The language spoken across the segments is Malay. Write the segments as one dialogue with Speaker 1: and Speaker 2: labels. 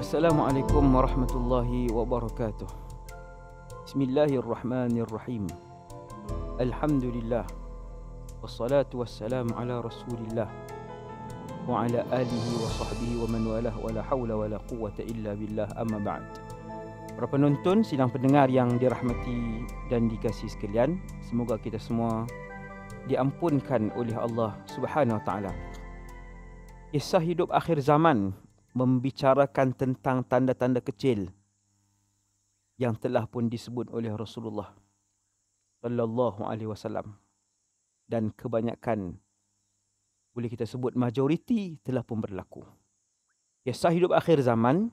Speaker 1: Assalamualaikum warahmatullahi wabarakatuh. Bismillahirrahmanirrahim. Alhamdulillah. Wassalatu wassalamu ala rasulillah wa ala alihi wa sahbihi wa man walah wa la hawla wa la quwwata illa billah, amma ba'd. Para penonton, sidang pendengar yang dirahmati dan dikasihi sekalian, semoga kita semua diampunkan oleh Allah Subhanahu wa taala. Kisah hidup akhir zaman membicarakan tentang tanda-tanda kecil yang telah pun disebut oleh Rasulullah sallallahu alaihi wasallam, dan kebanyakan, boleh kita sebut majoriti, telah pun berlaku. Kisah hidup akhir zaman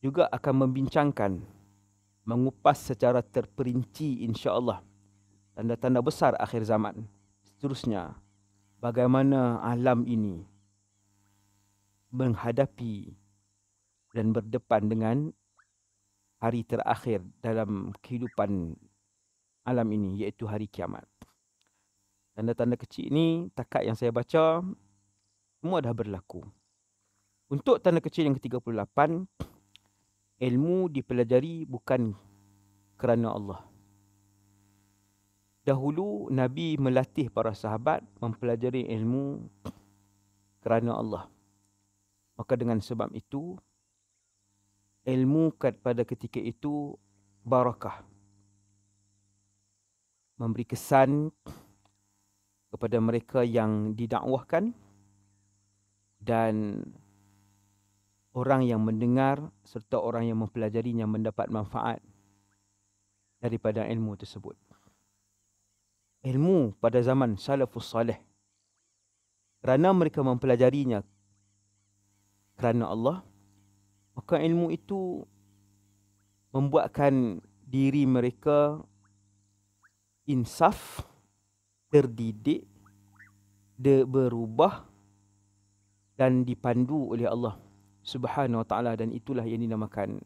Speaker 1: juga akan membincangkan, mengupas secara terperinci insya-Allah tanda-tanda besar akhir zaman. Seterusnya, bagaimana alam ini menghadapi dan berdepan dengan hari terakhir dalam kehidupan alam ini, iaitu hari kiamat. Tanda-tanda kecil ini, takat yang saya baca, semua dah berlaku. Untuk tanda kecil yang ke-38, ilmu dipelajari bukan kerana Allah. Dahulu Nabi melatih para sahabat mempelajari ilmu kerana Allah. Maka dengan sebab itu, ilmu pada ketika itu barakah. Memberi kesan kepada mereka yang didakwahkan dan orang yang mendengar serta orang yang mempelajarinya mendapat manfaat daripada ilmu tersebut. Ilmu pada zaman salafus salih, kerana mereka mempelajarinya kerana Allah, maka ilmu itu membuatkan diri mereka insaf, terdidik, berubah dan dipandu oleh Allah Subhanahu wa taala, dan itulah yang dinamakan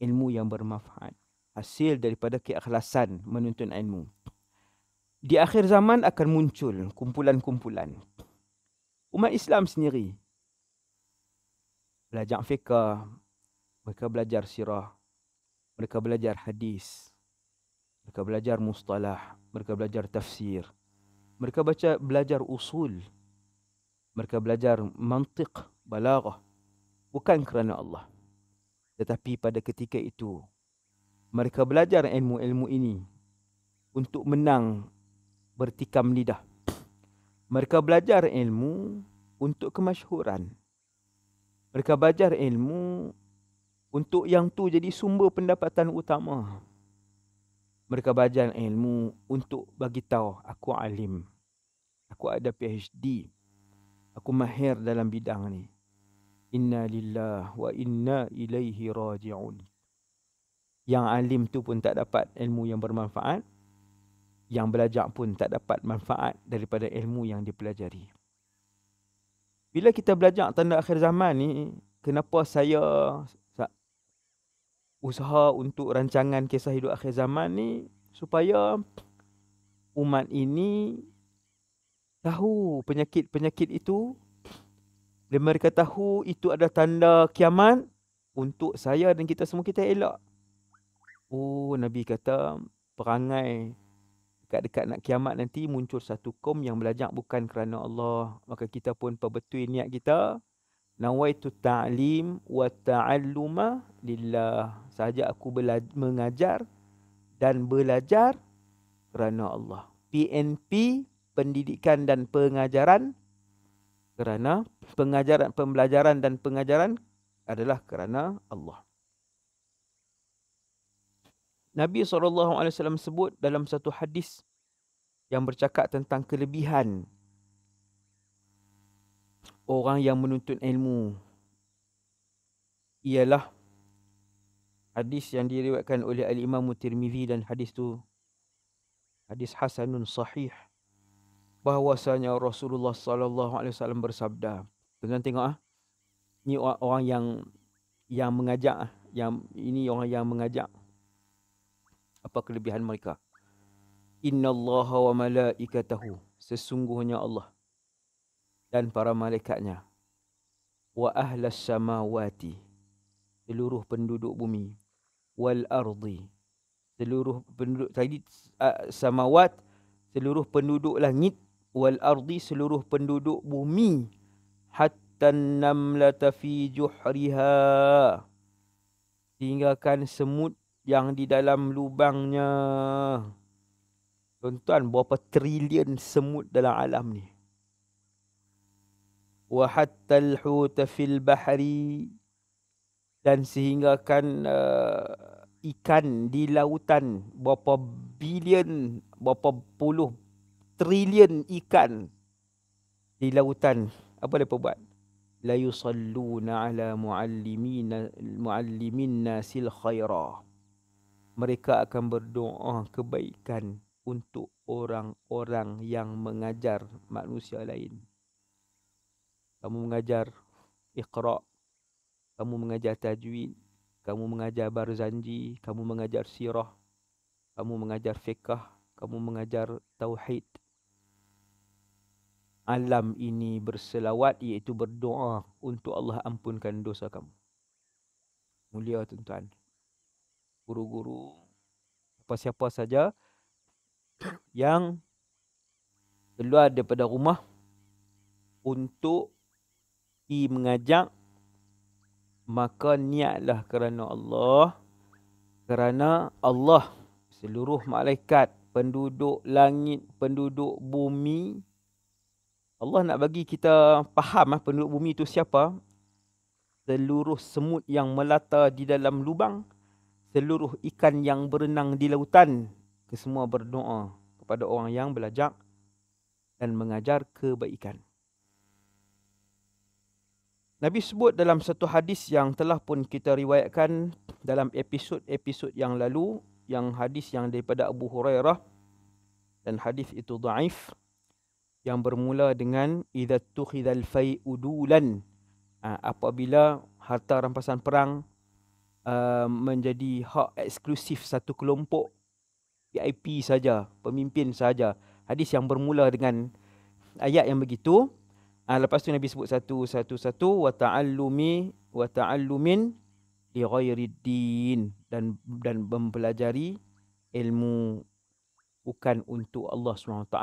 Speaker 1: ilmu yang bermanfaat, hasil daripada keikhlasan menuntut ilmu. Di akhir zaman akan muncul kumpulan-kumpulan umat Islam sendiri belajar fiqh, mereka belajar sirah, mereka belajar hadis, mereka belajar mustalah, mereka belajar tafsir, mereka belajar usul, mereka belajar mantiq, balaghah, bukan kerana Allah. Tetapi pada ketika itu, mereka belajar ilmu-ilmu ini untuk menang bertikam lidah. Mereka belajar ilmu untuk kemasyhuran. Mereka belajar ilmu untuk yang tu jadi sumber pendapatan utama. Mereka belajar ilmu untuk bagi tahu, aku alim, aku ada PhD, aku mahir dalam bidang ni. Inna lillah wa inna ilaihi raji'un. Yang alim tu pun tak dapat ilmu yang bermanfaat, yang belajar pun tak dapat manfaat daripada ilmu yang dipelajari. Bila kita belajar tanda akhir zaman ni, kenapa saya usaha untuk rancangan kisah hidup akhir zaman ni, supaya umat ini tahu penyakit-penyakit itu. Bila mereka tahu itu ada tanda kiamat, untuk saya dan kita semua, kita elak. Oh, Nabi kata perangai dekat-dekat nak kiamat nanti muncul satu kaum yang belajar bukan kerana Allah. Maka kita pun perbetul niat kita, nawaitu ta'lim wa ta'alluma lillah. Sahaja aku mengajar dan belajar kerana Allah. PNP, pendidikan dan pengajaran, kerana pembelajaran dan pengajaran adalah kerana Allah. Nabi SAW sebut dalam satu hadis yang bercakap tentang kelebihan orang yang menuntut ilmu, ialah hadis yang diriwayatkan oleh Al-Imam Tirmizi, dan hadis tu hadis hasanun sahih, bahwasanya Rasulullah SAW bersabda. Tuan tengok ni orang yang mengajak, ini orang yang mengajak. Apa kelebihan mereka? Innallaha wa malaikatahu, sesungguhnya Allah dan para malaikatnya, wa ahlas samawati, seluruh penduduk bumi. Wal ardi, seluruh penduduk tadi samawat, seluruh penduduk langit. Wal ardi, seluruh penduduk bumi. Hatta namlata fi juhriha, tinggalkan semut yang di dalam lubangnya. Tuan-tuan, berapa trilion semut dalam alam ni. Wa hatta al-huta fil bahri, dan sehinggakan ikan di lautan, berapa bilion, berapa puluh trilion ikan di lautan. Apa mereka buat? La yusalluna ala muallimin nasil khaira. Mereka akan berdoa kebaikan untuk orang-orang yang mengajar manusia lain. Kamu mengajar Iqra, kamu mengajar tajwid, kamu mengajar barzanji, kamu mengajar sirah, kamu mengajar fiqh, kamu mengajar tauhid. Alam ini berselawat, iaitu berdoa untuk Allah ampunkan dosa kamu. Mulia tuan-tuan. Guru-guru, siapa saja yang keluar daripada rumah untuk pergi mengajak, maka niatlah kerana Allah. Kerana Allah, seluruh malaikat, penduduk langit, penduduk bumi. Allah nak bagi kita faham penduduk bumi itu siapa. Seluruh semut yang melata di dalam lubang, seluruh ikan yang berenang di lautan, kesemua berdoa kepada orang yang belajar dan mengajar kebaikan. Nabi sebut dalam satu hadis yang telah pun kita riwayatkan dalam episod-episod yang lalu, yang hadis yang daripada Abu Hurairah, dan hadis itu dhaif, yang bermula dengan idza tukhidhal fai'u dulan, apabila harta rampasan perang menjadi hak eksklusif satu kelompok VIP saja, pemimpin saja. Hadis yang bermula dengan ayat yang begitu. Lepas tu Nabi sebut satu-satu, wa ta'allumin li ghairid din, dan mempelajari ilmu bukan untuk Allah SWT,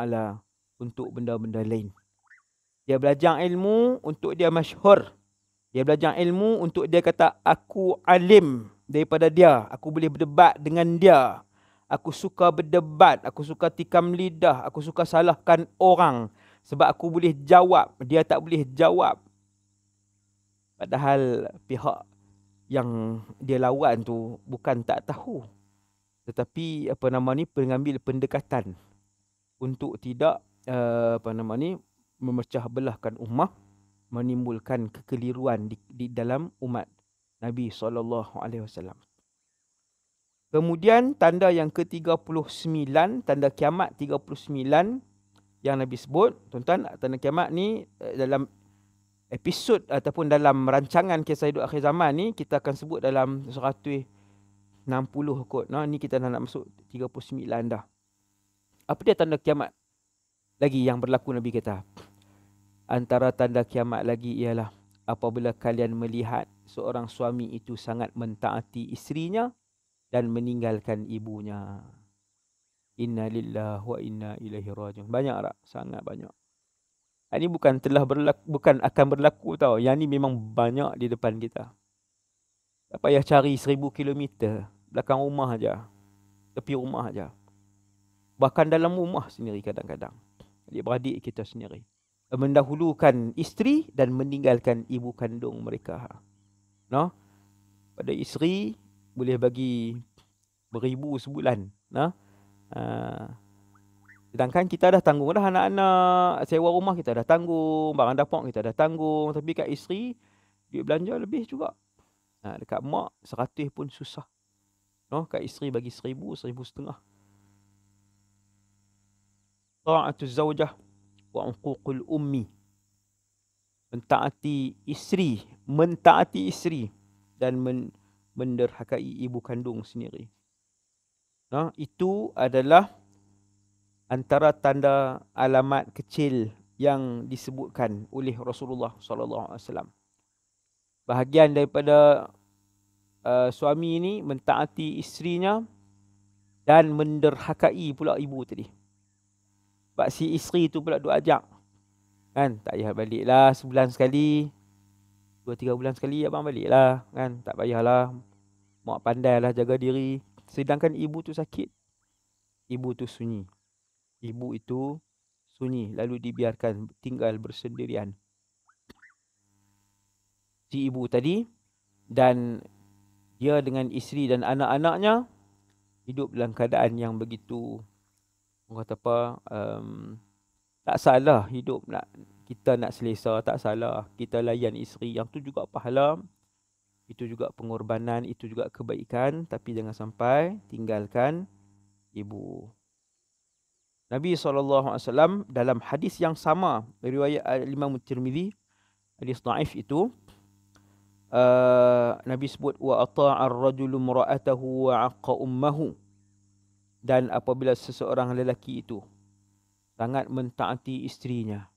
Speaker 1: untuk benda-benda lain. Dia belajar ilmu untuk dia masyhur. Dia belajar ilmu untuk dia kata, aku alim daripada dia, aku boleh berdebat dengan dia. Aku suka berdebat, aku suka tikam lidah, aku suka salahkan orang. Sebab aku boleh jawab, dia tak boleh jawab. Padahal pihak yang dia lawan tu bukan tak tahu, tetapi mengambil pendekatan untuk tidak memecah belahkan ummah, menimbulkan kekeliruan di dalam umat Nabi SAW. Kemudian tanda yang ke-39, tanda kiamat 39 yang Nabi sebut. Tuan-tuan, tanda kiamat ni dalam episod ataupun dalam rancangan kisah hidup akhir zaman ni, kita akan sebut dalam 160 kot. Ni kita nak masuk 39 dah. Apa dia tanda kiamat lagi yang berlaku? Nabi kata, antara tanda kiamat lagi ialah apabila kalian melihat seorang suami itu sangat mentaati isterinya dan meninggalkan ibunya. Inna lillahi wa inna ilaihi rajiun. Banyak tak? Sangat banyak. Ini bukan akan berlaku tau. Yang ni memang banyak di depan kita. Tak payah cari 1000 kilometer belakang rumah aja, tepi rumah aja. Bahkan dalam rumah sendiri kadang-kadang. Adik-beradik kita sendiri mendahulukan isteri dan meninggalkan ibu kandung mereka. Pada isteri boleh bagi beribu sebulan. Sedangkan kita dah tanggung dah anak-anak, sewa rumah kita dah tanggung, barang dapur kita dah tanggung. Tapi kat isteri, duit belanja lebih juga. Dekat mak 100 pun susah. Kat isteri bagi 1000, 1500. Ta'atuz zawjah wa uququl ummi. Mentaati isteri dan menderhakai ibu kandung sendiri. Itu adalah antara tanda alamat kecil yang disebutkan oleh Rasulullah SAW. Bahagian daripada suami ni mentaati isterinya dan menderhakai pula ibu tadi. Sebab si isteri tu pula duk ajak, kan, tak payah baliklah sebulan sekali, 2-3 bulan sekali abang baliklah, kan, tak payahlah, mak pandailah jaga diri. Sedangkan ibu tu sakit, ibu tu sunyi, ibu itu sunyi, lalu dibiarkan tinggal bersendirian si ibu tadi, dan dia dengan isteri dan anak-anaknya hidup dalam keadaan yang begitu, orang kata apa, tak salah hidup kita nak selesa, tak salah kita layan isteri, yang tu juga pahala, itu juga pengorbanan, itu juga kebaikan, tapi jangan sampai tinggalkan ibu. Nabi SAW dalam hadis yang sama, riwayat Imam Tirmizi, hadis dhaif itu, Nabi sebut wa ata'ar rajulu mra'atahu wa 'aqqa ummahu, dan apabila seseorang lelaki itu sangat mentaati isterinya,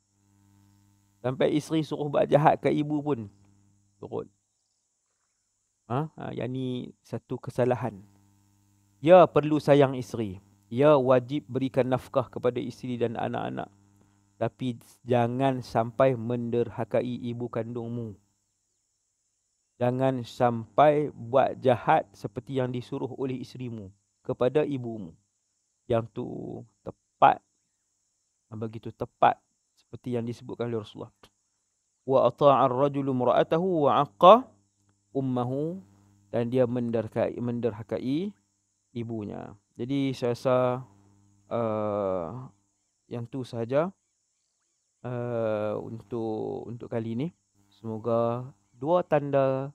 Speaker 1: sampai isteri suruh buat jahat ke ibu pun turut. Yang ni satu kesalahan. Ya perlu sayang isteri, ya wajib berikan nafkah kepada isteri dan anak-anak, tapi jangan sampai menderhakai ibu kandungmu. Jangan sampai buat jahat seperti yang disuruh oleh isterimu kepada ibumu. Yang tu tepat, begitu tepat seperti yang disebutkan oleh Rasulullah. Wa ata'ar rajulu mra'atahu wa 'aqqa ummahu, dan dia menderhakai ibunya. Jadi saya rasa yang tu sahaja untuk kali ini. Semoga dua tanda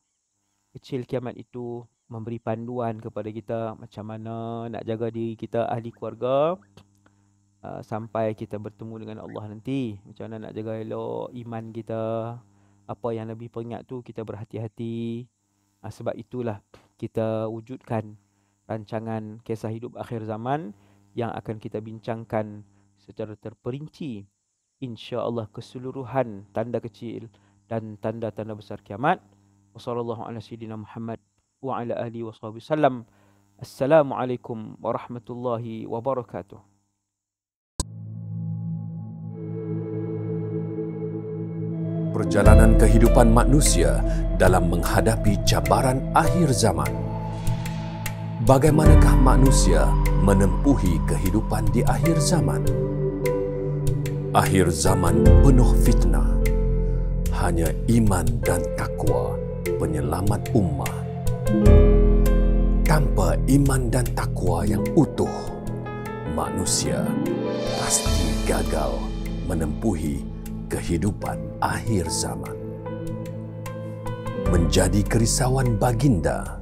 Speaker 1: kecil kiamat itu memberi panduan kepada kita macam mana nak jaga diri kita, ahli keluarga, sampai kita bertemu dengan Allah nanti. Macam mana nak jaga elok iman kita, apa yang Nabi peringat tu kita berhati-hati. Sebab itulah kita wujudkan rancangan kisah hidup akhir zaman yang akan kita bincangkan secara terperinci, insya-Allah, keseluruhan tanda kecil dan tanda-tanda besar kiamat. Wassallallahu ala sayyidina Muhammad wa ala alihi wasallam. Assalamualaikum warahmatullahi wabarakatuh.
Speaker 2: Perjalanan kehidupan manusia dalam menghadapi cabaran akhir zaman. Bagaimanakah manusia menempuhi kehidupan di akhir zaman? Akhir zaman penuh fitnah. Hanya iman dan takwa penyelamat ummah. Tanpa iman dan takwa yang utuh, manusia pasti gagal menempuhi kehidupan akhir zaman. Menjadi kerisauan baginda,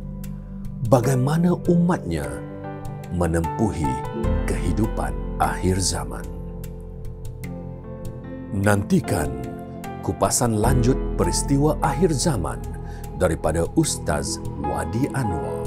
Speaker 2: bagaimana umatnya menempuhi kehidupan akhir zaman. Nantikan kupasan lanjut peristiwa akhir zaman daripada Ustaz Wadi Anwar.